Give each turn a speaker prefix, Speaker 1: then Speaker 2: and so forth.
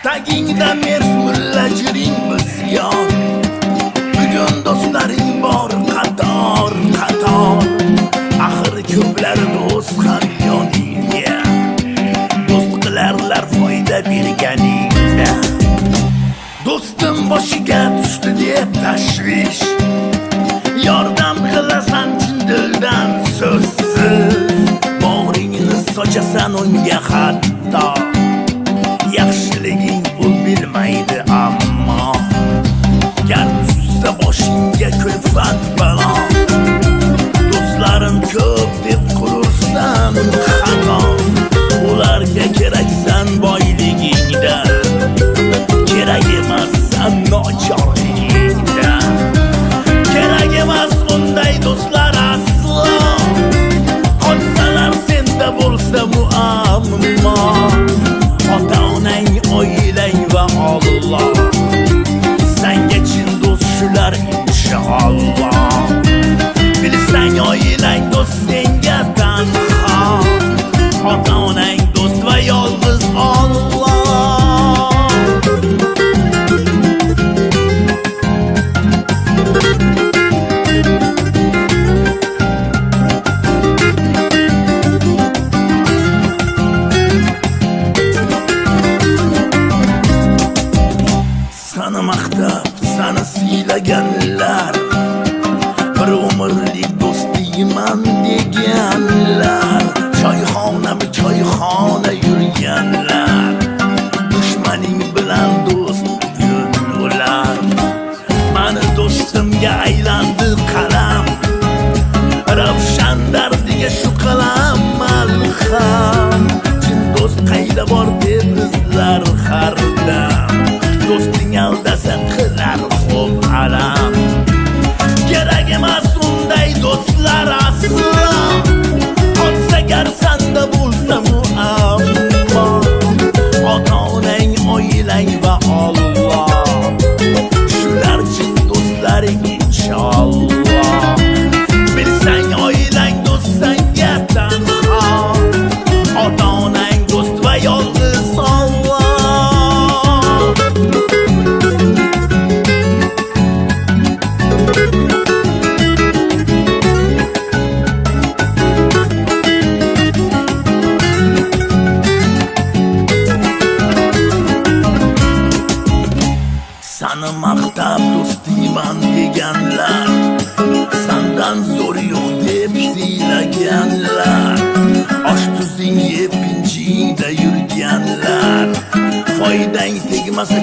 Speaker 1: Tagingda mulla jiring bisyon, bugun do'stlaring bor qator qator. Axir ko'plar do'st ham yoningga, do'st qilarlar foyda berganingda. Do'stim boshiga tushdi deb tashvish, yordam qilasan chin dildan so'zsiz. Bag'ringni sochasan unga hatto, yaxshiliging u bilmaydi ammo. Gar tushsa boshingga kulfat balo, do'stlarim ko'p deb qurursan xato. Ularga keraksan boyligingda, kerak emassan nochorligingda. Kerak emas unday do'stlar aslo, qolsalar senda bo'lsa muammo. Ota-onang, oilang va Alloh, senga chin do'st shular inshaalloh. Bilsang oilang do'st senga tanho, ota-onang do'st va yolg'iz Alloh. Seni maqtab, seni siylaganlar, bir umrlik do'stingman deganlar, choyxonami choyxona yurganlar, dushmaning bilan do'st bugun ular. Mani do'stimga aylandi qalam, ravshan dardiga shu qalam malham. Chin do'st qayda bor deb izlar har dam, do'sting aldasa qilar xo'p alam. Kerak emas unday do'stlar aslo, qolsa gar sanda bo'lsa muammo. Ota-onang, oilang va Alloh, shular chin do'stlaring inshaalloh. Bilsang oilang do'st senga tanho, ota-onang do'st va yolg'iz Alloh. Seni maqtab do'stingman deganlar, sandan zo'r yo'q deb siylaganlar, osh tuzing yeb pinchingda yurganlar, foydang tegmasa